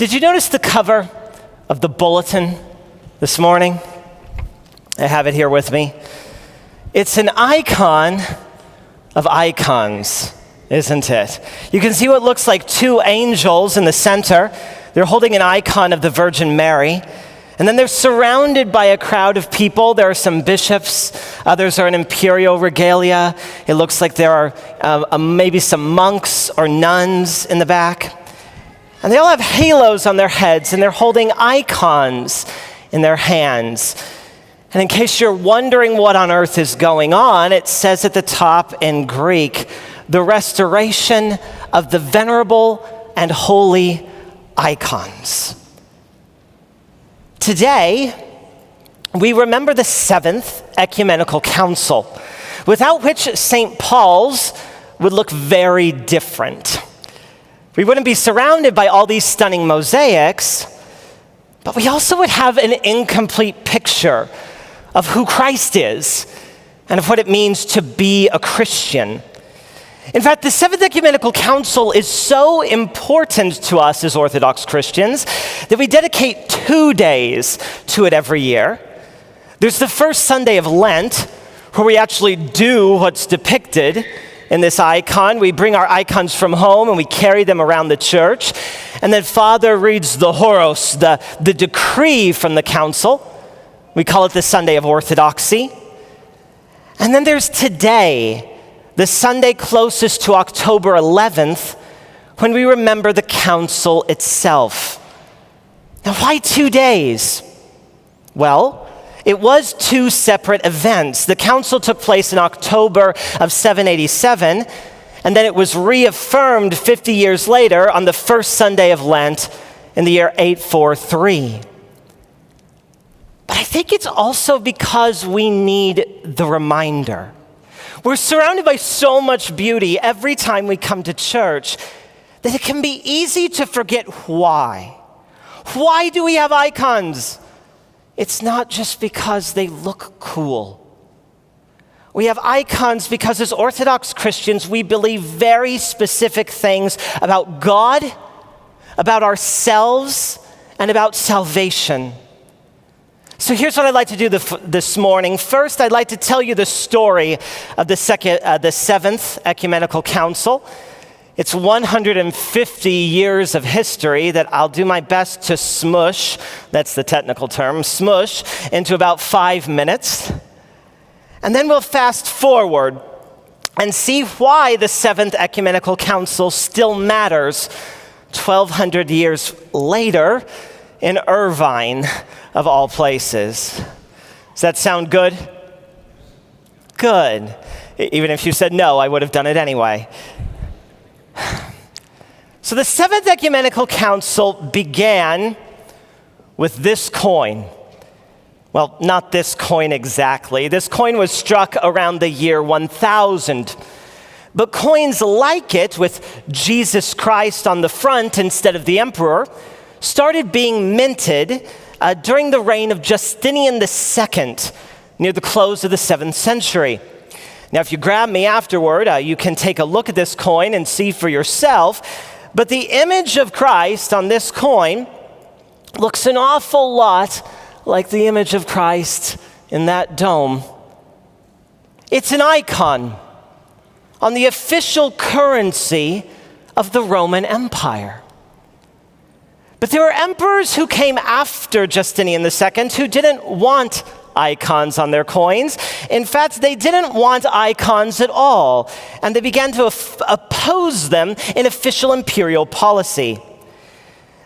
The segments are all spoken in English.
Did you notice the cover of the bulletin this morning? I have it here with me. It's an icon of icons, isn't it? You can see what looks like two angels in the center. They're holding an icon of the Virgin Mary. And then they're surrounded by a crowd of people. There are some bishops. Others are in imperial regalia. It looks like there are maybe some monks or nuns in the back. And they all have halos on their heads, and they're holding icons in their hands. And in case you're wondering what on earth is going on, it says at the top in Greek, the restoration of the venerable and holy icons. Today, we remember the Seventh Ecumenical Council, without which St. Paul's would look very different. We wouldn't be surrounded by all these stunning mosaics, but we also would have an incomplete picture of who Christ is and of what it means to be a Christian. In fact, the Seventh Ecumenical Council is so important to us as Orthodox Christians that we dedicate 2 days to it every year. There's the first Sunday of Lent, where we actually do what's depicted in this icon. We bring our icons from home and we carry them around the church. And then Father reads the horos, the decree from the council. We call it the Sunday of Orthodoxy. And then there's today, the Sunday closest to October 11th, when we remember the council itself. Now, why 2 days? Well, it was 2 separate events. The council took place in October of 787, and then it was reaffirmed 50 years later on the first Sunday of Lent in the year 843. But I think it's also because we need the reminder. We're surrounded by so much beauty every time we come to church that it can be easy to forget why. Why do we have icons? It's not just because they look cool. We have icons because as Orthodox Christians, we believe very specific things about God, about ourselves, and about salvation. So here's what I'd like to do this morning. First, I'd like to tell you the story of the Seventh Ecumenical Council. It's 150 years of history that I'll do my best to smush, that's the technical term, smush, into about 5 minutes. And then we'll fast forward and see why the Seventh Ecumenical Council still matters 1,200 years later in Irvine, of all places. Does that sound good? Good. Even if you said no, I would have done it anyway. So the Seventh Ecumenical Council began with this coin. Well, not this coin exactly. This coin was struck around the year 1000. But coins like it, with Jesus Christ on the front instead of the emperor, started being minted during the reign of Justinian II, near the close of the 7th century. Now, if you grab me afterward, you can take a look at this coin and see for yourself. But the image of Christ on this coin looks an awful lot like the image of Christ in that dome. It's an icon on the official currency of the Roman Empire. But there were emperors who came after Justinian II who didn't want icons on their coins. In fact, they didn't want icons at all, and they began to oppose them in official imperial policy.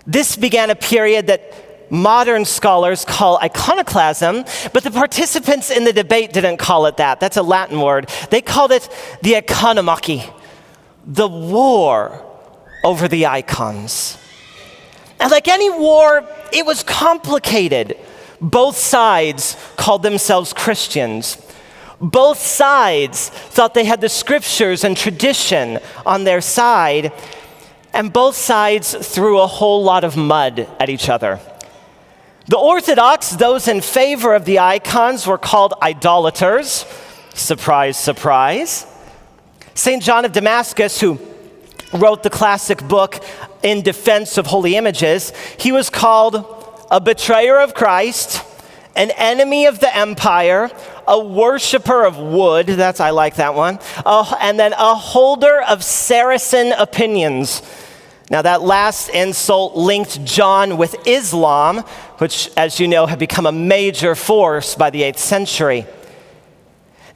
This began a period that modern scholars call iconoclasm, but the participants in the debate didn't call it that. That's a Latin word. They called it the economachy, the war over the icons. And like any war, it was complicated. Both sides called themselves Christians. Both sides thought they had the scriptures and tradition on their side, and both sides threw a whole lot of mud at each other. The Orthodox, those in favor of the icons, were called idolaters. Surprise, surprise. St. John of Damascus, who wrote the classic book in defense of holy images. He was called a betrayer of Christ, an enemy of the empire, a worshiper of wood, I like that one, and then a holder of Saracen opinions. Now that last insult linked John with Islam, which, as you know, had become a major force by the 8th century.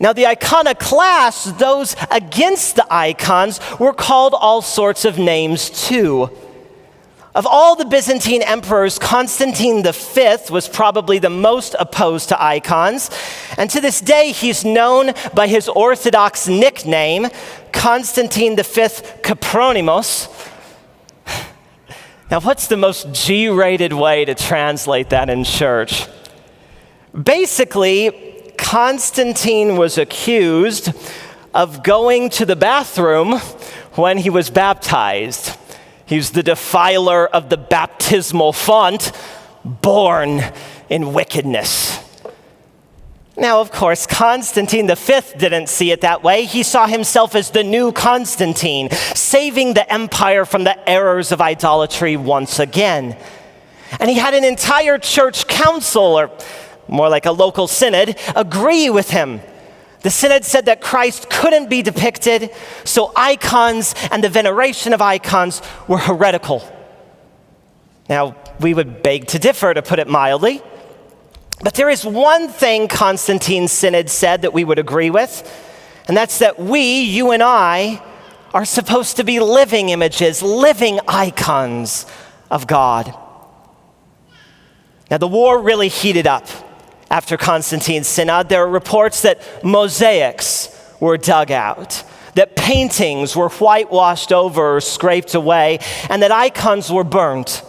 Now the iconoclasts, those against the icons, were called all sorts of names too. Of all the Byzantine emperors, Constantine V was probably the most opposed to icons, and to this day he's known by his Orthodox nickname, Constantine V Capronimos. Now, what's the most G-rated way to translate that in church? Basically, Constantine was accused of going to the bathroom when he was baptized. He's the defiler of the baptismal font, born in wickedness. Now, of course, Constantine V didn't see it that way. He saw himself as the new Constantine, saving the empire from the errors of idolatry once again. And he had an entire church council, or more like a local synod, agree with him. The synod said that Christ couldn't be depicted, so icons and the veneration of icons were heretical. Now, we would beg to differ, to put it mildly. But there is one thing Constantine's synod said that we would agree with, and that's that we, you and I, are supposed to be living images, living icons of God. Now, the war really heated up after Constantine's synod. There are reports that mosaics were dug out, that paintings were whitewashed over or scraped away, and that icons were burnt.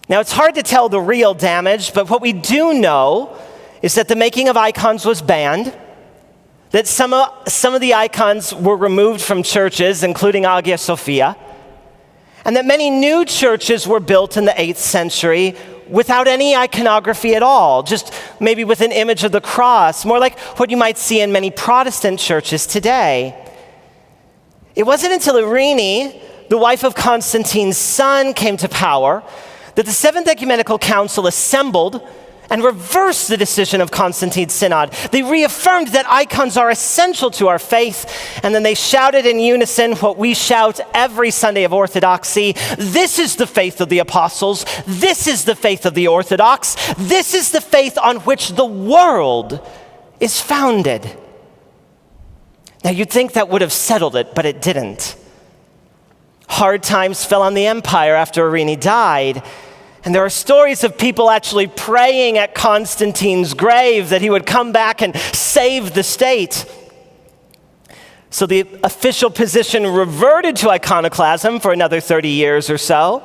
Now, it's hard to tell the real damage, but what we do know is that the making of icons was banned, that some of the icons were removed from churches, including Hagia Sophia, and that many new churches were built in the 8th century without any iconography at all, just maybe with an image of the cross, more like what you might see in many Protestant churches today. It wasn't until Irene, the wife of Constantine's son, came to power that the Seventh Ecumenical Council assembled and reversed the decision of Constantine's synod. They reaffirmed that icons are essential to our faith, and then they shouted in unison what we shout every Sunday of Orthodoxy: this is the faith of the apostles, this is the faith of the Orthodox, this is the faith on which the world is founded. Now you'd think that would have settled it, but it didn't. Hard times fell on the empire after Irene died. And there are stories of people actually praying at Constantine's grave that he would come back and save the state. So the official position reverted to iconoclasm for another 30 years or so.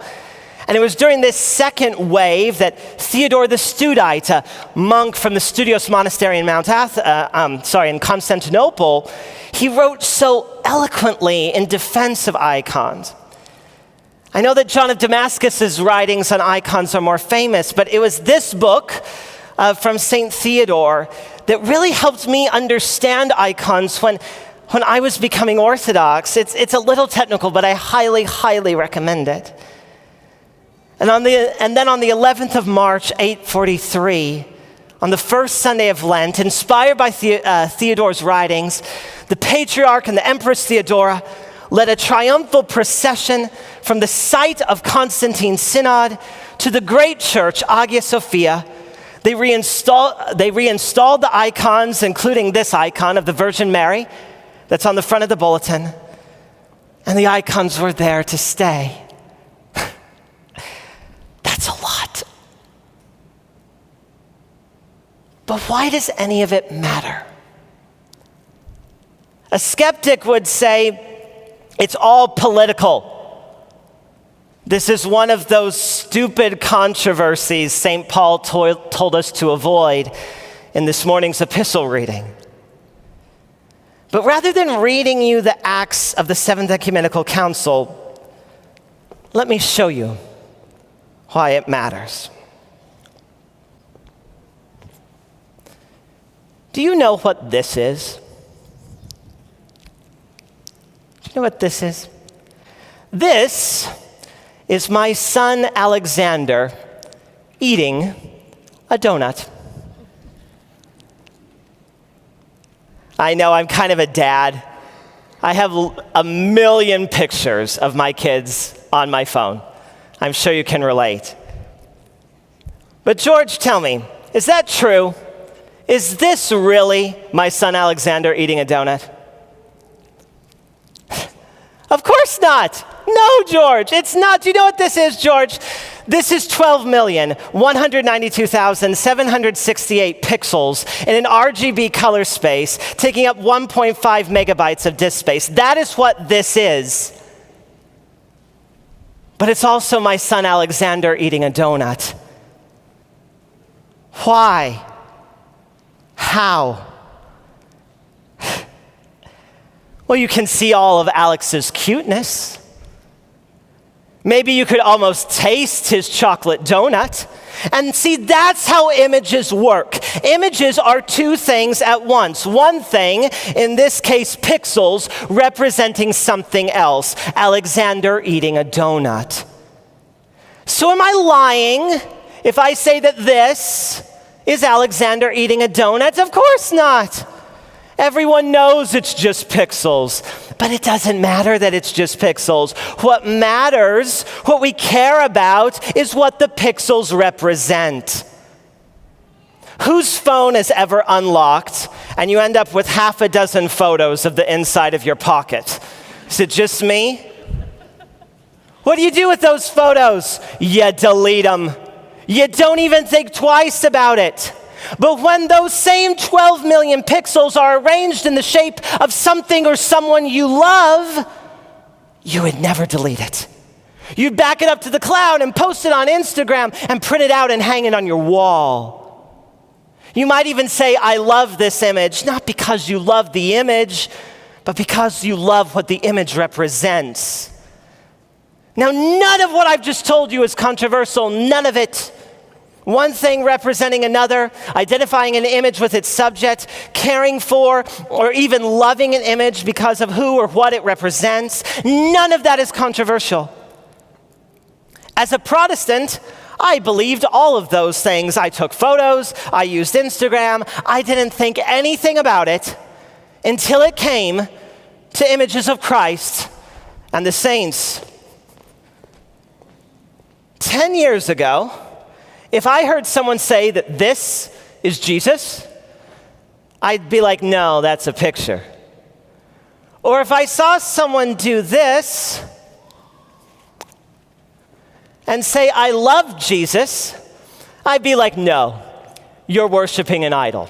And it was during this second wave that Theodore the Studite, a monk from the Studios Monastery in in Constantinople, he wrote so eloquently in defense of icons. I know that John of Damascus's writings on icons are more famous, but it was this book from St. Theodore that really helped me understand icons when I was becoming Orthodox. It's a little technical, but I highly, highly recommend it. And then on the 11th of March, 843, on the first Sunday of Lent, inspired by Theodore's writings, the Patriarch and the Empress Theodora led a triumphal procession from the site of Constantine's synod to the great church, Hagia Sophia. They reinstalled the icons, including this icon of the Virgin Mary that's on the front of the bulletin, and the icons were there to stay. That's a lot. But why does any of it matter? A skeptic would say, it's all political. This is one of those stupid controversies St. Paul told us to avoid in this morning's epistle reading. But rather than reading you the Acts of the Seventh Ecumenical Council, let me show you why it matters. Do you know what this is? Do you know what this is? This is my son Alexander eating a donut. I know I'm kind of a dad. I have a million pictures of my kids on my phone. I'm sure you can relate. But George, tell me, is that true? Is this really my son Alexander eating a donut? Of course not. No, George, it's not. Do you know what this is, George? This is 12,192,768 pixels in an RGB color space, taking up 1.5 megabytes of disk space. That is what this is. But it's also my son Alexander eating a donut. Why? How? Well, you can see all of Alex's cuteness. Maybe you could almost taste his chocolate donut. And see, that's how images work. Images are two things at once. One thing, in this case pixels, representing something else. Alexander eating a donut. So am I lying if I say that this is Alexander eating a donut? Of course not. Everyone knows it's just pixels, but it doesn't matter that it's just pixels. What matters, what we care about, is what the pixels represent. Whose phone is ever unlocked and you end up with half a dozen photos of the inside of your pocket? Is it just me? What do you do with those photos? You delete them. You don't even think twice about it. But when those same 12 million pixels are arranged in the shape of something or someone you love, you would never delete it. You'd back it up to the cloud and post it on Instagram and print it out and hang it on your wall. You might even say, I love this image, not because you love the image, but because you love what the image represents. Now, none of what I've just told you is controversial, none of it. One thing representing another, identifying an image with its subject, caring for or even loving an image because of who or what it represents. None of that is controversial. As a Protestant, I believed all of those things. I took photos, I used Instagram, I didn't think anything about it until it came to images of Christ and the saints. 10 years ago, if I heard someone say that this is Jesus, I'd be like, no, that's a picture. Or if I saw someone do this and say, I love Jesus, I'd be like, no, you're worshiping an idol.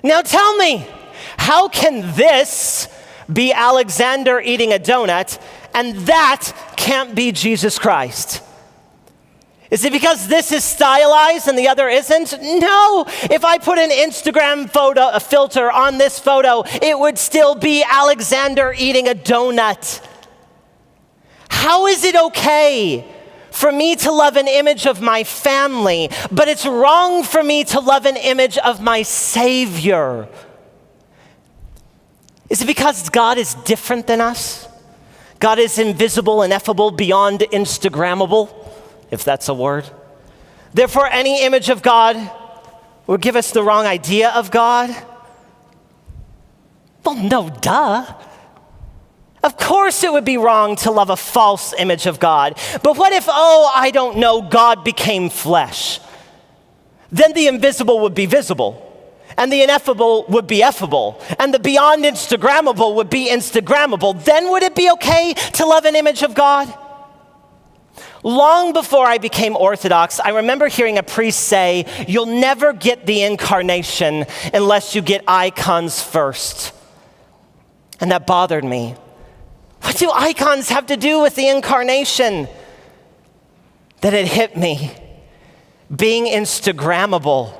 Now tell me, how can this be Alexander eating a donut and that can't be Jesus Christ? Is it because this is stylized and the other isn't? No. If I put an Instagram photo, a filter on this photo, it would still be Alexander eating a donut. How is it okay for me to love an image of my family, but it's wrong for me to love an image of my Savior? Is it because God is different than us? God is invisible, ineffable, beyond Instagrammable, if that's a word. Therefore, any image of God would give us the wrong idea of God? Well, no, duh. Of course it would be wrong to love a false image of God. But what if, I don't know, God became flesh? Then the invisible would be visible, and the ineffable would be effable, and the beyond Instagrammable would be Instagrammable. Then would it be okay to love an image of God? Long before I became Orthodox, I remember hearing a priest say, you'll never get the incarnation unless you get icons first. And that bothered me. What do icons have to do with the incarnation? Then it hit me. Being Instagrammable,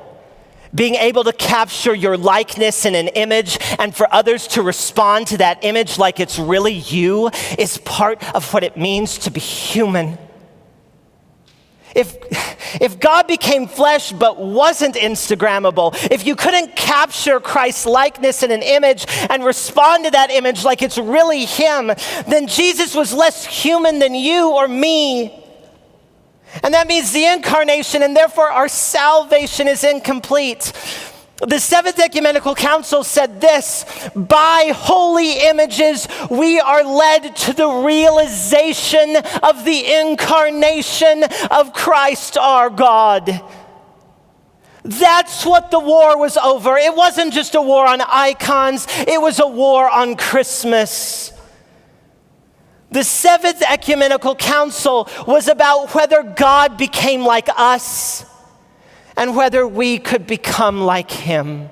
being able to capture your likeness in an image and for others to respond to that image like it's really you is part of what it means to be human. If God became flesh but wasn't Instagrammable, if you couldn't capture Christ's likeness in an image and respond to that image like it's really him, then Jesus was less human than you or me. And that means the incarnation, and therefore our salvation is incomplete. The Seventh Ecumenical Council said this: by holy images, we are led to the realization of the incarnation of Christ our God. That's what the war was over. It wasn't just a war on icons, it was a war on Christmas. The Seventh Ecumenical Council was about whether God became like us and whether we could become like him.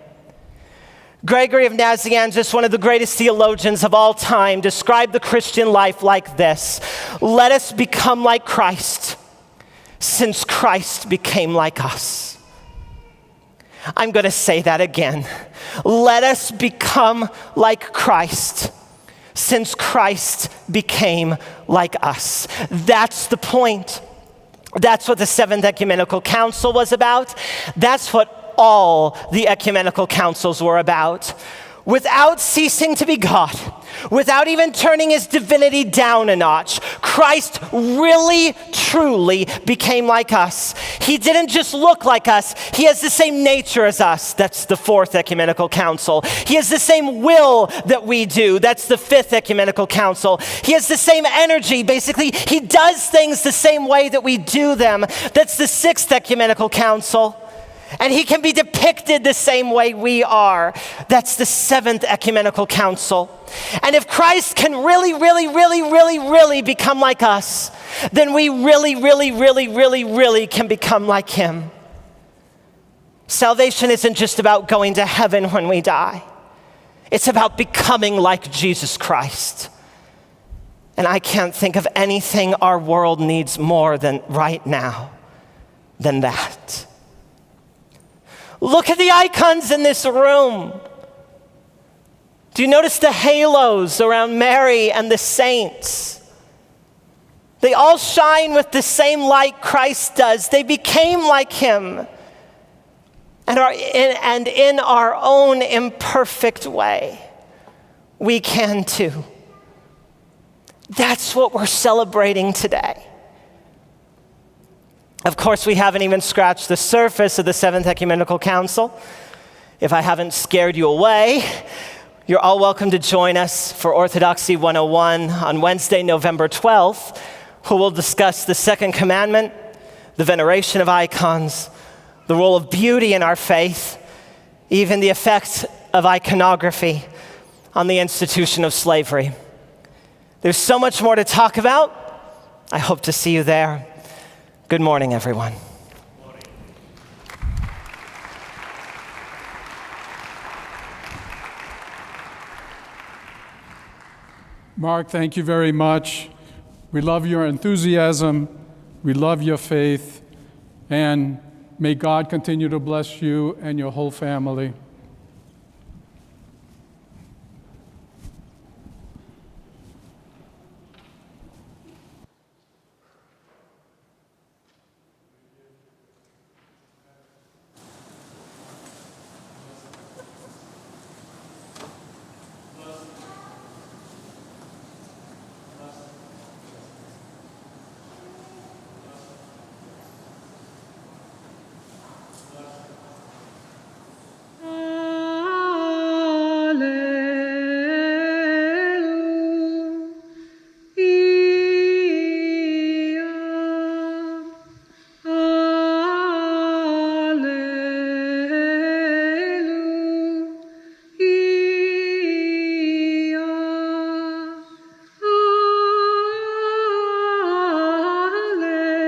Gregory of Nazianzus, one of the greatest theologians of all time, described the Christian life like this: let us become like Christ, since Christ became like us. I'm going to say that again. Let us become like Christ, since Christ became like us. That's the point. That's what the Seventh Ecumenical Council was about. That's what all the ecumenical councils were about. Without ceasing to be God, without even turning his divinity down a notch, Christ really, truly became like us. He didn't just look like us, he has the same nature as us. That's the Fourth Ecumenical Council. He has the same will that we do. That's the Fifth Ecumenical Council. He has the same energy. Basically, he does things the same way that we do them. That's the Sixth Ecumenical Council. And he can be depicted the same way we are. That's the Seventh Ecumenical Council. And if Christ can really become like us, then we really can become like him. Salvation isn't just about going to heaven when we die. It's about becoming like Jesus Christ. And I can't think of anything our world needs more than right now than that. Look at the icons in this room. Do you notice the halos around Mary and the saints? They all shine with the same light Christ does. They became like him. And in our own imperfect way, we can too. That's what we're celebrating today. Of course, we haven't even scratched the surface of the Seventh Ecumenical Council. If I haven't scared you away, you're all welcome to join us for Orthodoxy 101 on Wednesday, November 12th, where we'll discuss the Second Commandment, the veneration of icons, the role of beauty in our faith, even the effect of iconography on the institution of slavery. There's so much more to talk about. I hope to see you there. Good morning, everyone. Mark, thank you very much. We love your enthusiasm. We love your faith. And may God continue to bless you and your whole family.